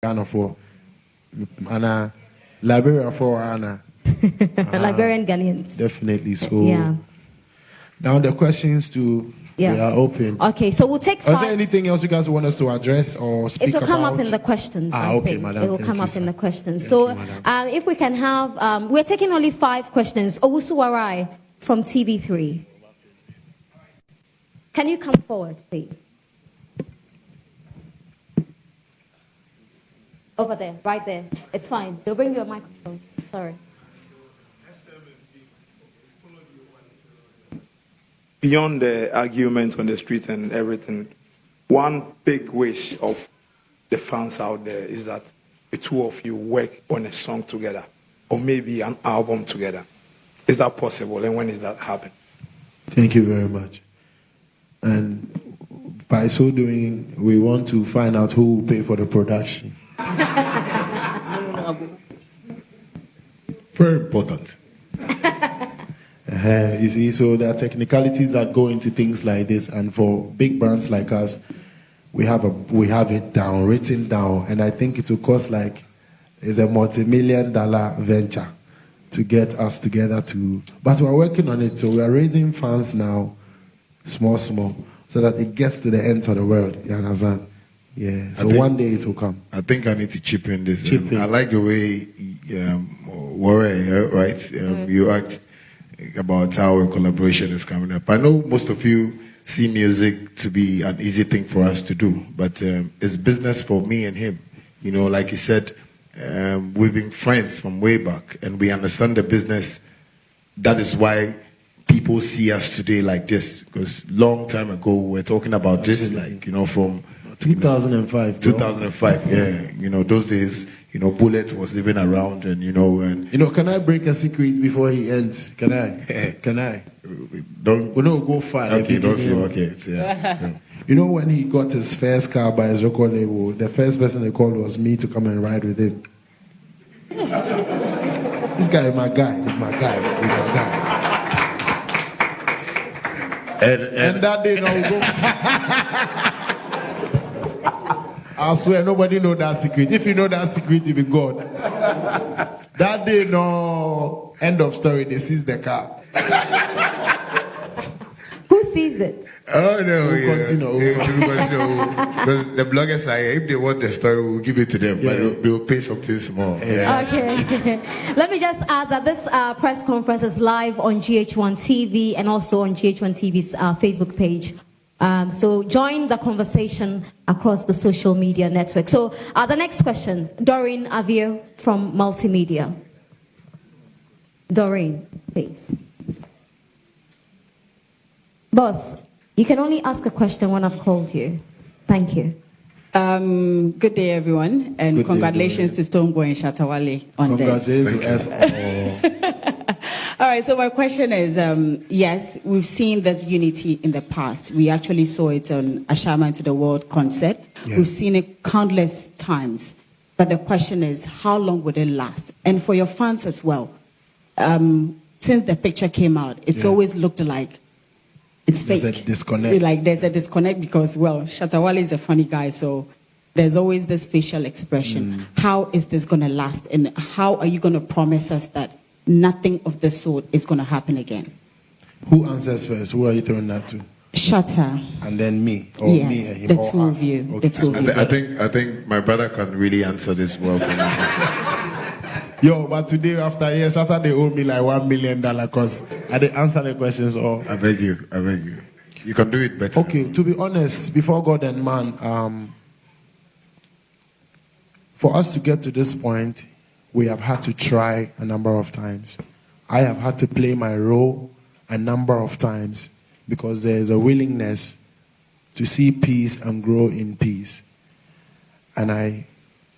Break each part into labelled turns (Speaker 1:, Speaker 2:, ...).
Speaker 1: Ghana for Anna, Liberia for Anna.
Speaker 2: Liberian Ghanaians.
Speaker 1: Definitely. So now the questions we are open.
Speaker 2: Okay, so we'll take 5.
Speaker 1: Is there anything else you guys want us to address or speak about?
Speaker 2: It will come up in the questions.
Speaker 1: Okay, madam.
Speaker 2: It will come up in the questions. So if we can have, we're taking only 5 questions. Owusu Warai from TV3. Can you come forward, please? Over there, right there. It's fine. They'll bring you a microphone. Sorry.
Speaker 3: Beyond the arguments on the street and everything, one big wish of the fans out there is that the two of you work on a song together or maybe an album together. Is that possible, and when is that happening?
Speaker 1: Thank you very much. And by so doing, we want to find out who will pay for the production.
Speaker 4: Very important.
Speaker 1: You see, so there are technicalities that go into things like this, and for big brands like us, we have it down, written down, and I think it will cost it's a multi-million-dollar venture to get us together but we're working on it, so we are raising funds now, small, so that it gets to the end of the world, you understand? Yeah, so one day it will come.
Speaker 4: I think I need to chip in this. I like the way, Warren, right? You asked about how a collaboration is coming up. I know most of you see music to be an easy thing for us to do, but it's business for me and him. You know, like you said, we've been friends from way back, and we understand the business. That is why people see us today like this, because long time ago we were talking about this, from
Speaker 1: 2005.
Speaker 4: 2005, yeah. Those days, Bullet was even around, and
Speaker 1: can I break a secret before he ends? Can I? Can I?
Speaker 4: Don't.
Speaker 1: We don't go far.
Speaker 4: Okay, don't say okay. Yeah.
Speaker 1: When he got his first car by his record label, the first person they called was me to come and ride with him. This guy is my guy. He's my guy. He's my guy. And that day, I swear, nobody know that secret. If you know that secret, you be God. That day, end of story, they seized the car.
Speaker 2: Who seized it?
Speaker 4: Oh, no. Continue. Because the bloggers are here. If they want the story, we'll give it to them. Yeah. But they'll pay something small.
Speaker 2: Yeah. Okay. Let me just add that this press conference is live on GH1 TV and also on GH1 TV's Facebook page. So join the conversation across the social media network. So the next question, Doreen Avio from Multimedia. Doreen, please. Boss, you can only ask a question when I've called you. Thank you.
Speaker 5: Good day, everyone, and congratulations to Stonebwoy and Shatta Wale on this.
Speaker 1: Congratulations.
Speaker 5: All right, so my question is, yes, we've seen this unity in the past. We actually saw it on Ashama Into the World concert. Yeah. We've seen it countless times. But the question is, how long would it last? And for your fans as well, since the picture came out, it's always looked like it's fake.
Speaker 1: There's a disconnect.
Speaker 5: There's a disconnect because, Shatta Wale is a funny guy, so there's always this facial expression. How is this going to last? And how are you going to promise us that nothing of the sort is going to happen again?
Speaker 1: Who answers first? Who are you throwing that to?
Speaker 5: Shatta.
Speaker 1: And then me? Or
Speaker 5: yes,
Speaker 1: me and him?
Speaker 5: the two of you. Okay. The two of you.
Speaker 4: I think my brother can really answer this well for me.
Speaker 1: But today, after years, after they owe me like $1 million because I didn't answer the questions all.
Speaker 4: I beg you. You can do it better.
Speaker 1: Okay, to be honest, before God and man, for us to get to this point, we have had to try a number of times. I have had to play my role a number of times because there is a willingness to see peace and grow in peace. And I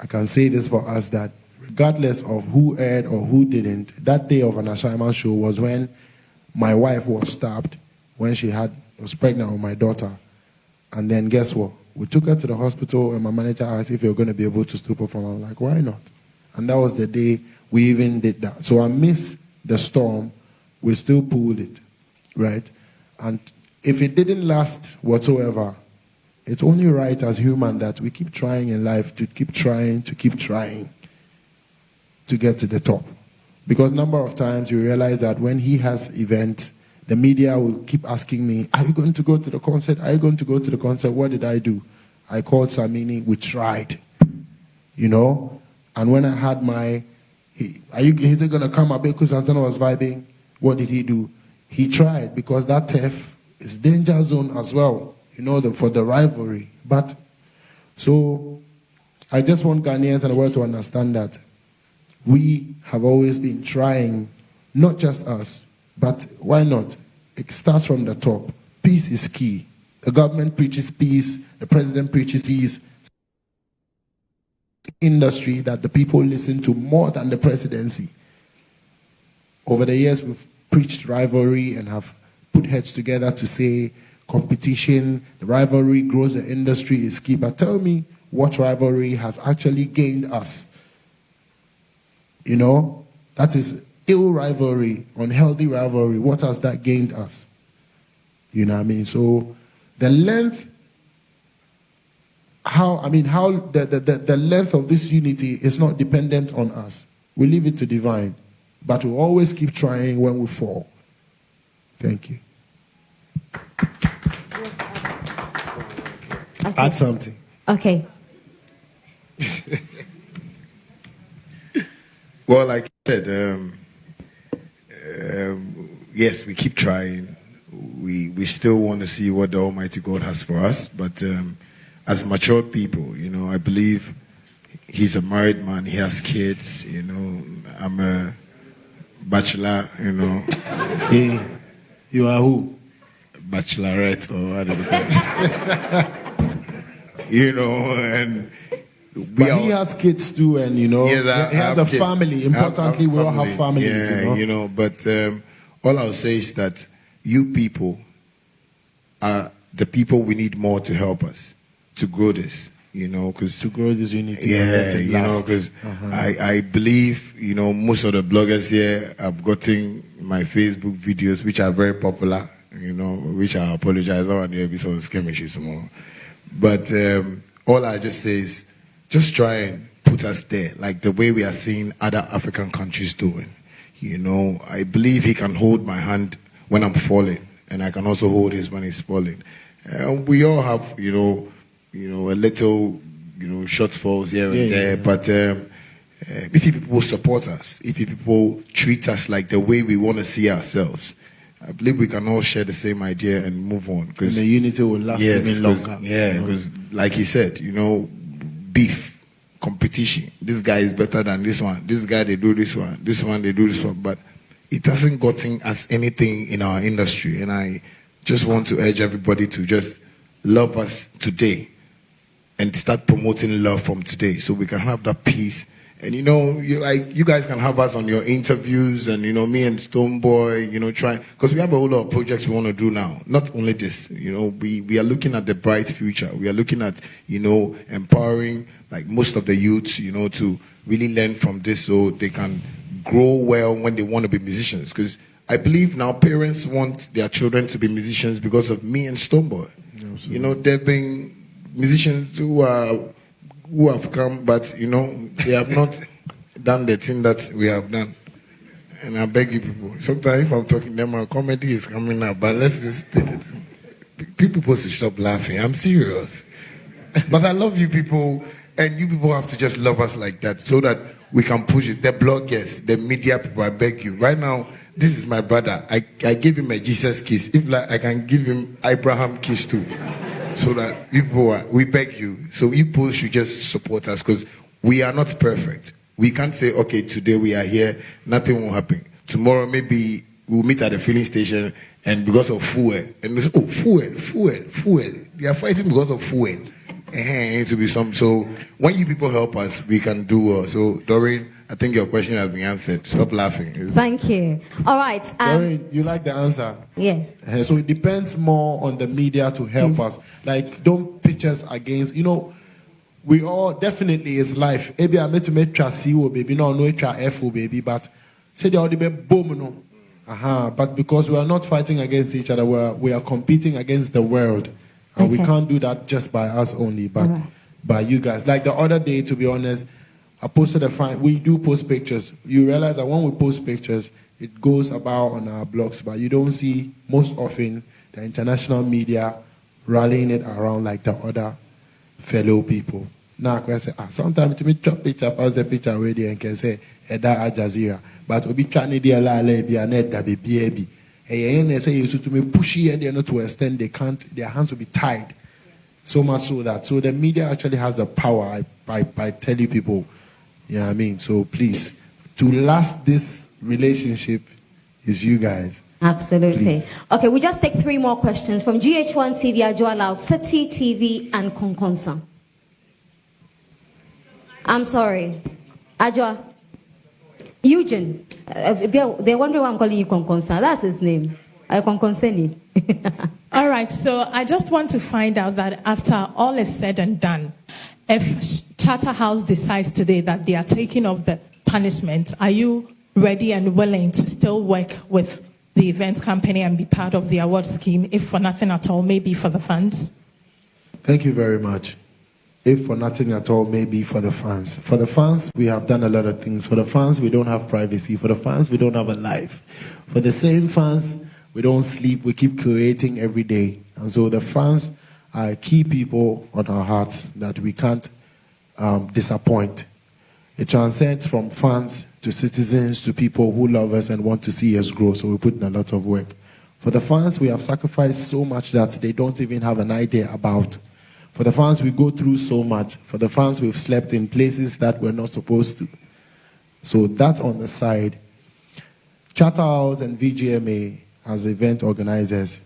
Speaker 1: can say this for us that regardless of who aired or who didn't, that day of an assignment show was when my wife was stabbed when she was pregnant with my daughter. And then guess what? We took her to the hospital and my manager asked if you're going to be able to still perform. I'm like, why not? And that was the day we even did that. So amidst the storm, we still pulled it, right? And if it didn't last whatsoever, it's only right as human that we keep trying in life, to keep trying to get to the top. Because number of times you realize that when he has events, the media will keep asking me, are you going to go to the concert? Are you going to go to the concert? What did I do? I called Samini, we tried. You know? And when I had my, is it going to come? Abeku Santana was vibing. What did he do? He tried, because that turf is danger zone as well, you know, for the rivalry. But, so, I just want Ghanaians and the world to understand that we have always been trying, not just us, but why not? It starts from the top. Peace is key. The government preaches peace, the president preaches peace. Industry that the people listen to more than the presidency. Over the years, we've preached rivalry and have put heads together to say competition, the rivalry grows the industry is key. But tell me what rivalry has actually gained us. You know, that is ill rivalry, unhealthy rivalry. What has that gained us? You know what I mean? So the length, the length of this unity is not dependent on us. We leave it to divine. But we always keep trying when we fall. Thank you.
Speaker 2: Okay.
Speaker 1: Add something.
Speaker 2: Okay.
Speaker 4: Well, like I said, yes, we keep trying. We still want to see what the Almighty God has for us. But as mature people, you know, I believe he's a married man. He has kids. You know, I'm a bachelor. You know.
Speaker 1: Hey, you are who?
Speaker 4: Bachelorette or what do you call it? You know, and
Speaker 1: but he has kids too, and you know,
Speaker 4: yes,
Speaker 1: he has a kids. Family. Importantly, we all have families.
Speaker 4: Yeah, you know, but all I'll say is that you people are the people we need more to help us to grow this. You know, because
Speaker 1: to grow this unity.
Speaker 4: Yeah, you know, because I believe, you know, most of the bloggers here have gotten my Facebook videos, which are very popular. You know, which I apologize. I don't want to be so skirmishy some more. But all I just say is, just try and put us there, like the way we are seeing other African countries doing. You know, I believe he can hold my hand when I'm falling, and I can also hold his when he's falling. We all have, you know, a little, you know, shortfalls here and there. But if people support us, if people treat us like the way we want to see ourselves, I believe we can all share the same idea and move on.
Speaker 1: And the unity will last even longer.
Speaker 4: Yeah, because like he said, you know, beef, competition. This guy is better than this one. This guy, they do this one. This one, they do this one. But it hasn't gotten us anything in our industry. And I just want to urge everybody to just love us today and start promoting love from today so we can have that peace. And, you know, you guys can have us on your interviews and, you know, me and Stonebwoy, you know, try, because we have a whole lot of projects we want to do now. Not only this, you know, we are looking at the bright future. We are looking at, you know, empowering, like, most of the youths, you know, to really learn from this so they can grow well when they want to be musicians. Because I believe now parents want their children to be musicians because of me and Stonebwoy. Absolutely. You know, there have been musicians who have come, but, you know, they have not done the thing that we have done. And I beg you people, sometimes if I'm talking to them, my comedy is coming up, but let's just take it. People supposed to stop laughing. I'm serious. But I love you people, and you people have to just love us like that so that we can push it. The bloggers, the media people, I beg you. Right now, this is my brother. I gave him a Jesus kiss. If like, I can give him Abraham kiss too. So that we beg you. So people should just support us because we are not perfect. We can't say, okay, today we are here, nothing will happen. Tomorrow maybe we'll meet at the filling station and because of fuel. And we say, oh, fuel. They are fighting because of fuel. It needs to be some. So when you people help us, we can do. So Doreen, I think your question has been answered. Stop laughing.
Speaker 2: Thank you. All right.
Speaker 1: Doreen, you like the answer?
Speaker 2: Yeah.
Speaker 1: So it depends more on the media to help us. Like, don't pitch us against, you know, we all definitely is life. Maybe I met to make C-O, baby. No, F-O, baby. But say they already be boom, no. But because we are not fighting against each other, we are competing against the world. And we
Speaker 2: Okay.
Speaker 1: can't do that just by us only, but by you guys. Like the other day, to be honest, I posted a fine. We do post pictures. You realize that when we post pictures, it goes about on our blogs, but you don't see most often the international media rallying it around like the other fellow people. Now I say, sometimes to me chop picture, post a picture already and can say, Eda Al Jazeera. But obi trying to la be a net that be baby. And they say you to me pushy and they're not to extend they can't, their hands will be tied. So much so that the media actually has the power by telling people, you know what I mean? So please, to last this relationship is you guys.
Speaker 2: Absolutely.
Speaker 1: Please.
Speaker 2: Okay, we just take 3 more questions from GH1 TV, Ajua Loud, City TV, and Konkonsa. I'm sorry. Ajua. Eugene. They wonder why I'm calling you Konkonsa. That's his name. Konkonseni.
Speaker 6: All right, so I just want to find out that after all is said and done, if Charterhouse decides today that they are taking off the punishment, are you ready and willing to still work with the events company and be part of the award scheme, if for nothing at all, maybe for the fans?
Speaker 1: Thank you very much. If for nothing at all, maybe for the fans. For the fans, we have done a lot of things. For the fans, we don't have privacy. For the fans, we don't have a life. For the same fans, we don't sleep. We keep creating every day. And so the fans are key people on our hearts that we can't disappoint. It transcends from fans to citizens to people who love us and want to see us grow. So we put in a lot of work. For the fans, we have sacrificed so much that they don't even have an idea about. For the fans, we go through so much. For the fans, we've slept in places that we're not supposed to. So that's on the side. Charterhouse and VGMA as event organizers,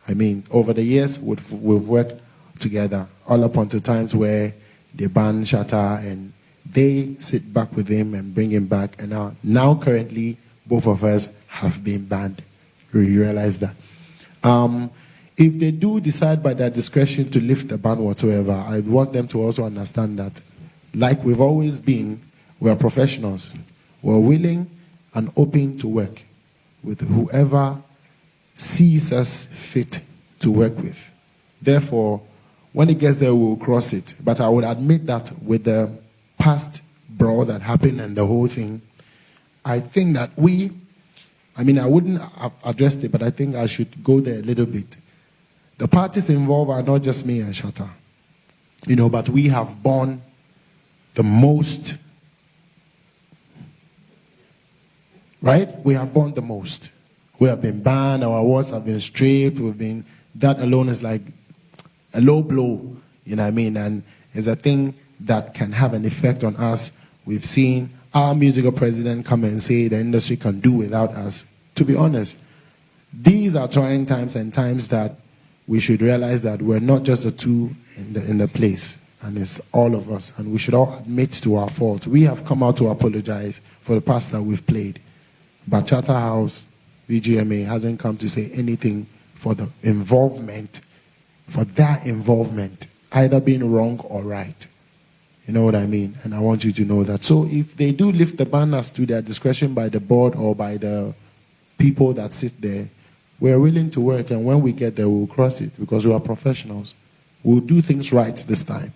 Speaker 1: I mean, over the years, we've worked together all up until times where they ban Shatta and they sit back with him and bring him back. And now currently, both of us have been banned. We realize that. If they do decide by their discretion to lift the ban whatsoever, I want them to also understand that, like we've always been, we are professionals. We're willing and open to work with whoever sees us fit to work with. Therefore, when it gets there, we'll cross it. But I would admit that with the past brawl that happened and the whole thing, I think that I wouldn't have addressed it, but I think I should go there a little bit. The parties involved are not just me and Shatta, but we have borne the most, right? We have borne the most. We have been banned, our awards have been stripped, that alone is like a low blow, you know what I mean? And it's a thing that can have an effect on us. We've seen our musical president come and say the industry can do without us. To be honest, these are trying times and times that we should realize that we're not just the two in the place, and it's all of us, and we should all admit to our fault. We have come out to apologize for the past that we've played, but Charterhouse, VGMA hasn't come to say anything for the involvement, for their involvement, either being wrong or right. You know what I mean? And I want you to know that. So if they do lift the banners to their discretion by the board or by the people that sit there, we're willing to work, and when we get there, we'll cross it because we are professionals. We'll do things right this time.